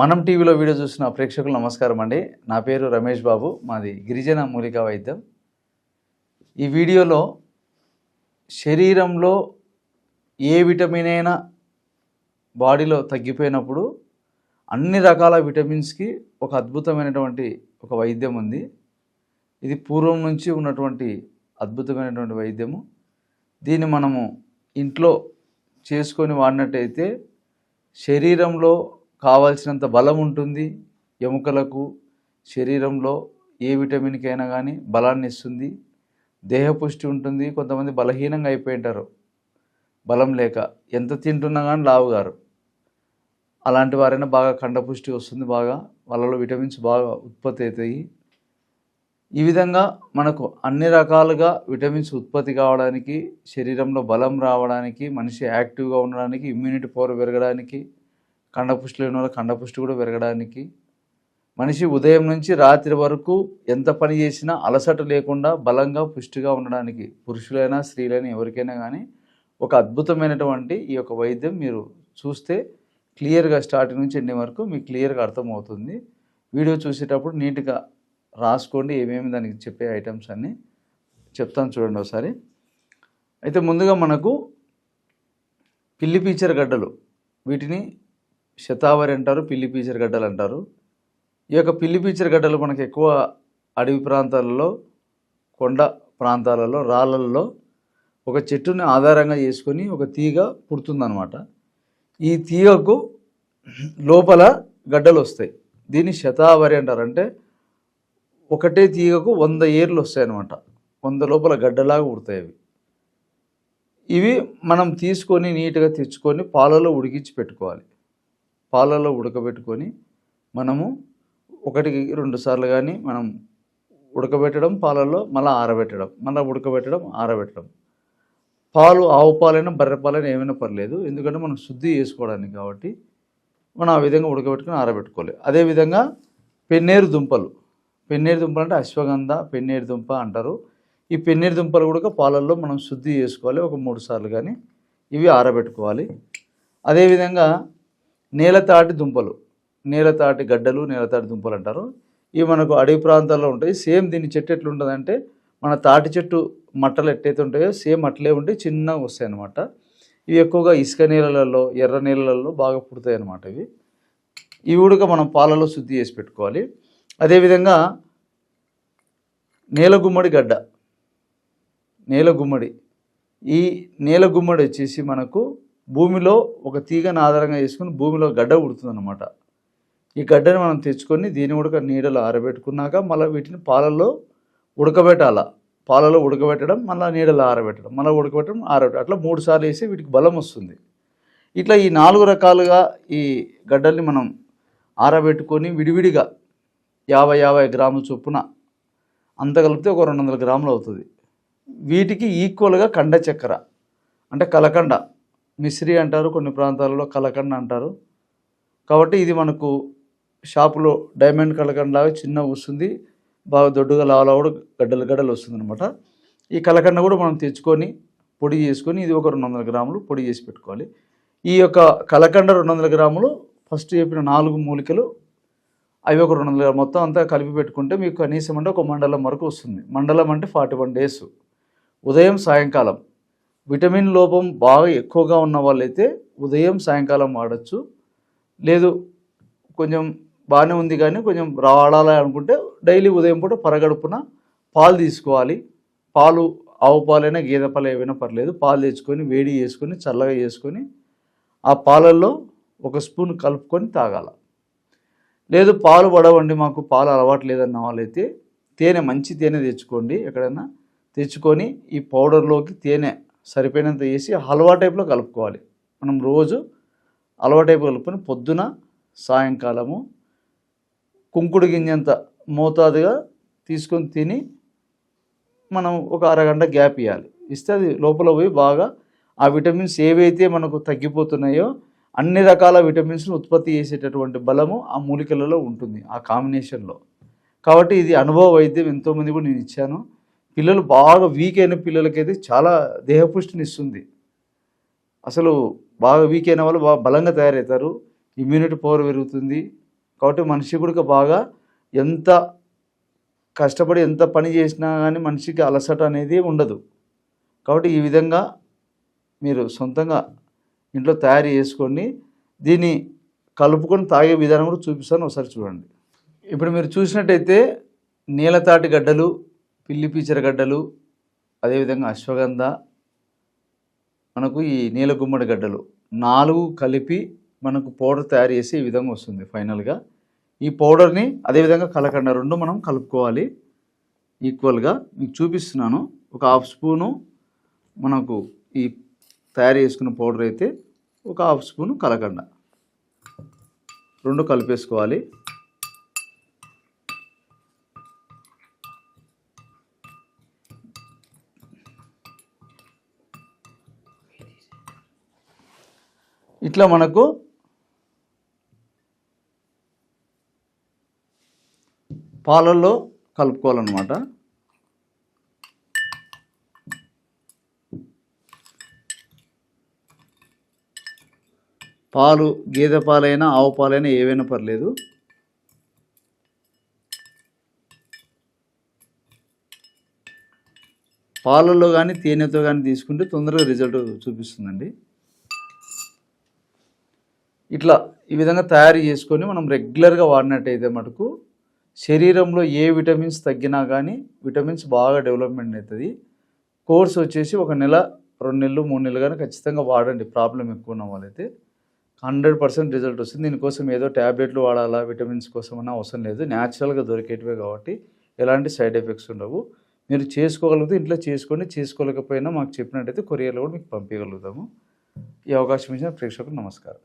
మనం టీవీలో వీడియో చూసిన ప్రేక్షకులు నమస్కారం అండి. నా పేరు రమేష్ బాబు, మాది గిరిజన మూలికా వైద్యం. ఈ వీడియోలో శరీరంలో ఏ విటమిన్ అయినా బాడీలో తగ్గిపోయినప్పుడు అన్ని రకాల విటమిన్స్కి ఒక అద్భుతమైనటువంటి ఒక వైద్యం ఉంది. ఇది పూర్వం నుంచి ఉన్నటువంటి అద్భుతమైనటువంటి వైద్యము. దీన్ని మనము ఇంట్లో చేసుకొని వాడినట్టయితే శరీరంలో కావాల్సినంత బలం ఉంటుంది. ఎముకలకు శరీరంలో ఏ విటమిన్కైనా కానీ బలాన్ని ఇస్తుంది. దేహపుష్టి ఉంటుంది. కొంతమంది బలహీనంగా అయిపోయి ఉంటారు, బలం లేక ఎంత తింటున్నా కానీ లావుగారు. అలాంటి వారైనా బాగా కండపుష్టి వస్తుంది, బాగా వాళ్ళలో విటమిన్స్ బాగా ఉత్పత్తి అవుతాయి. ఈ విధంగా మనకు అన్ని రకాలుగా విటమిన్స్ ఉత్పత్తి కావడానికి, శరీరంలో బలం రావడానికి, మనిషి యాక్టివ్గా ఉండడానికి, ఇమ్యూనిటీ పవర్ పెరగడానికి, కండపుష్టి లేని వల్ల కండపుష్టి కూడా పెరగడానికి, మనిషి ఉదయం నుంచి రాత్రి వరకు ఎంత పని చేసినా అలసట లేకుండా బలంగా పుష్టిగా ఉండడానికి, పురుషులైనా స్త్రీలైనా ఎవరికైనా కానీ ఒక అద్భుతమైనటువంటి ఈ యొక్క వైద్యం మీరు చూస్తే క్లియర్గా స్టార్టింగ్ నుంచి ఎండింగ్ వరకు మీకు క్లియర్గా అర్థమవుతుంది. వీడియో చూసేటప్పుడు నీట్గా రాసుకోండి, ఏమేమి దానికి చెప్పే ఐటమ్స్ అన్నీ చెప్తాను చూడండి ఒకసారి. అయితే ముందుగా మనకు పిల్లి పీచర గడ్డలు, వీటిని శతావరి అంటారు, పిల్లి పీచర గడ్డలు అంటారు. ఈ యొక్క పిల్లి పీచర గడ్డలు మనకు ఎక్కువ అడవి ప్రాంతాలలో, కొండ ప్రాంతాలలో, రాళ్ళల్లో ఒక చెట్టుని ఆధారంగా చేసుకొని ఒక తీగ పుడుతుందన్నమాట. ఈ తీగకు లోపల గడ్డలు వస్తాయి. దీన్ని శతావరి అంటారు. అంటే ఒకటే తీగకు 100 ఏర్లు వస్తాయి అన్నమాట. 100 లోపల గడ్డలాగా పుడతాయి అవి. ఇవి మనం తీసుకొని నీట్గా తెచ్చుకొని పాలలో ఉడికించి పెట్టుకోవాలి. పాలలో ఉడకబెట్టుకొని మనము 1-2 సార్లు కానీ మనం ఉడకబెట్టడం, పాలల్లో మళ్ళీ ఆరబెట్టడం, మళ్ళీ ఉడకబెట్టడం, ఆరబెట్టడం. పాలు ఆవు పాలైనా బర్రె పాలైనా ఏమైనా పర్లేదు, ఎందుకంటే మనం శుద్ధి చేసుకోవడానికి కాబట్టి మనం ఆ విధంగా ఉడకబెట్టుకొని ఆరబెట్టుకోవాలి. అదేవిధంగా పెన్నేరు దుంపలు, పెన్నేరు దుంపలు అంటే అశ్వగంధ, పెన్నేరు దుంప అంటారు. ఈ పెన్నేరు దుంపలు కూడా పాలల్లో మనం శుద్ధి చేసుకోవాలి, ఒక 3 సార్లు కానీ ఇవి ఆరబెట్టుకోవాలి. అదేవిధంగా నేలతాటి దుంపలు, నేలతాటి గడ్డలు, నేలతాటి దుంపలు అంటారు. ఇవి మనకు అడవి ప్రాంతాల్లో ఉంటాయి. సేమ్ దీని చెట్టు ఎట్లుంటుందంటే మన తాటి చెట్టు మట్టలు ఎట్టయితే ఉంటాయో సేమ్ అట్లే ఉంటే చిన్నగా వస్తాయి అన్నమాట. ఇవి ఎక్కువగా ఇసుక నీళ్ళలలో, ఎర్ర నీళ్ళలలో బాగా పుడతాయి అన్నమాట. ఇవి కూడా మనం పాలలో శుద్ధి చేసి పెట్టుకోవాలి. అదేవిధంగా నేలగుమ్మడి గడ్డ, నేలగుమ్మడి, ఈ నేలగుమ్మడి వచ్చేసి మనకు భూమిలో ఒక తీగను ఆధారంగా చేసుకుని భూమిలో గడ్డ పుడుతుందన్నమాట. ఈ గడ్డని మనం తెచ్చుకొని దీన్ని కూడా నీడలో ఆరబెట్టుకున్నాక మళ్ళీ వీటిని పాలల్లో ఉడకబెట్టాల. పాలలో ఉడకబెట్టడం, మళ్ళీ నీడలో ఆరబెట్టడం, మళ్ళీ ఉడకబెట్టడం, ఆరబెట్టడం, అట్లా 3 సార్లు వేసి వీటికి బలం వస్తుంది. ఇట్లా ఈ 4 రకాలుగా ఈ గడ్డల్ని మనం ఆరబెట్టుకొని విడివిడిగా 50 గ్రాముల చొప్పున అంత కలిపితే ఒక 200 గ్రాములు అవుతుంది. వీటికి ఈక్వల్గా కండ చక్కెర అంటే కలకండ, మిశ్రీ అంటారు, కొన్ని ప్రాంతాలలో కలకండ అంటారు. కాబట్టి ఇది మనకు షాపులో డైమండ్ కలకండ లాగా చిన్న వస్తుంది, బాగా దొడ్డుగా లావలా కూడా గడ్డలు గడ్డలు వస్తుంది అనమాట. ఈ కలకండ కూడా మనం తెచ్చుకొని పొడి చేసుకొని ఇది ఒక 200 గ్రాములు పొడి చేసి పెట్టుకోవాలి. ఈ యొక్క కలకండ 200 గ్రాములు ఫస్ట్ చెప్పిన 4 మూలికలు అవి ఒక 200 గ్రాములు మొత్తం అంతా కలిపి పెట్టుకుంటే మీకు కనీసం అంటే ఒక మండలం వరకు వస్తుంది. మండలం అంటే 41 డేస్. ఉదయం సాయంకాలం విటమిన్ లోపం బాగా ఎక్కువగా ఉన్న వాళ్ళైతే ఉదయం సాయంకాలం వాడచ్చు. లేదు కొంచెం బాగానే ఉంది కానీ కొంచెం వాడాలి అనుకుంటే డైలీ ఉదయం పూట పరగడుపున పాలు తీసుకోవాలి. పాలు ఆవు పాలైనా గేదె పాలు ఏవైనా పర్లేదు. పాలు తెచ్చుకొని వేడి చేసుకొని చల్లగా చేసుకొని ఆ పాలల్లో 1 స్పూన్ కలుపుకొని తాగాల. లేదు పాలు పడవండి, మాకు పాలు అలవాటు లేదన్న వాళ్ళైతే తేనె, మంచి తేనె తెచ్చుకోండి. ఎక్కడైనా తెచ్చుకొని ఈ పౌడర్లోకి తేనె సరిపోయినంత వేసి హల్వా టైప్లో కలుపుకోవాలి. మనం రోజు హల్వా టైప్ కలుపుకొని పొద్దున సాయంకాలము కుంకుడు గింజంత మోతాదుగా తీసుకొని తిని మనం ఒక అరగంట గ్యాప్ ఇవ్వాలి. ఇస్తే అది లోపల పోయి బాగా ఆ విటమిన్స్ ఏవైతే మనకు తగ్గిపోతున్నాయో అన్ని రకాల విటమిన్స్ను ఉత్పత్తి చేసేటటువంటి బలము ఆ మూలికలలో ఉంటుంది, ఆ కాంబినేషన్లో. కాబట్టి ఇది అనుభవ వైద్యం, ఎంతోమంది కూడా నేను ఇచ్చాను. పిల్లలు బాగా వీక్ అయిన పిల్లలకైతే చాలా దేహపుష్టిని ఇస్తుంది. అసలు బాగా వీక్ అయిన వాళ్ళు బాగా బలంగా తయారవుతారు, ఇమ్యూనిటీ పవర్ పెరుగుతుంది, కాబట్టి మనిషి కూడా బాగా ఎంత కష్టపడి ఎంత పని చేసినా కానీ మనిషికి అలసట అనేది ఉండదు. కాబట్టి ఈ విధంగా మీరు సొంతంగా ఇంట్లో తయారు చేసుకొని దీన్ని కలుపుకొని తాగే విధానం కూడా చూపిస్తాను, ఒకసారి చూడండి. ఇప్పుడు మీరు చూసినట్టయితే నీలతాటి గడ్డలు, పిల్లి పీచర గడ్డలు, అదేవిధంగా అశ్వగంధ, మనకు ఈ నీలగుమ్మడి గడ్డలు 4 కలిపి మనకు పౌడర్ తయారు చేసి ఈ విధంగా వస్తుంది ఫైనల్గా. ఈ పౌడర్ని అదేవిధంగా కలకండ 2 మనం కలుపుకోవాలి ఈక్వల్గా. మీకు చూపిస్తున్నాను. ఒక హాఫ్ స్పూను మనకు ఈ తయారు చేసుకున్న పౌడర్ అయితే, ఒక హాఫ్ స్పూను కలకండ 2 కలిపేసుకోవాలి. ఇట్లా మనకు పాలల్లో కలుపుకోవాలన్నమాట. పాలు గేదె పాలైనా ఆవు పాలైనా ఏవైనా పర్లేదు. పాలల్లో కానీ తేనెతో కానీ తీసుకుంటే తొందరగా రిజల్ట్ చూపిస్తుందండి. ఇట్లా ఈ విధంగా తయారు చేసుకొని మనం రెగ్యులర్గా వాడినట్టయితే మటుకు శరీరంలో ఏ విటమిన్స్ తగ్గినా కానీ విటమిన్స్ బాగా డెవలప్మెంట్ అవుతుంది. కోర్స్ వచ్చేసి 1 నెల 2 నెలలు 3 నెలలు కానీ ఖచ్చితంగా వాడండి. ప్రాబ్లం ఎక్కువ ఉన్న వాళ్ళైతే 100% రిజల్ట్ వస్తుంది. దీనికోసం ఏదో ట్యాబ్లెట్లు వాడాలా విటమిన్స్ కోసం అన్న అవసరం లేదు. న్యాచురల్గా దొరికేటివే కాబట్టి ఎలాంటి సైడ్ ఎఫెక్ట్స్ ఉండవు. మీరు చేసుకోగలిగితే ఇంట్లో చేసుకోండి. చేసుకోలేకపోయినా మాకు చెప్పినట్టయితే కొరియర్లో కూడా మీకు పంపించగలుగుతాము. ఈ అవకాశం ఇచ్చిన ప్రేక్షకులకు నమస్కారం.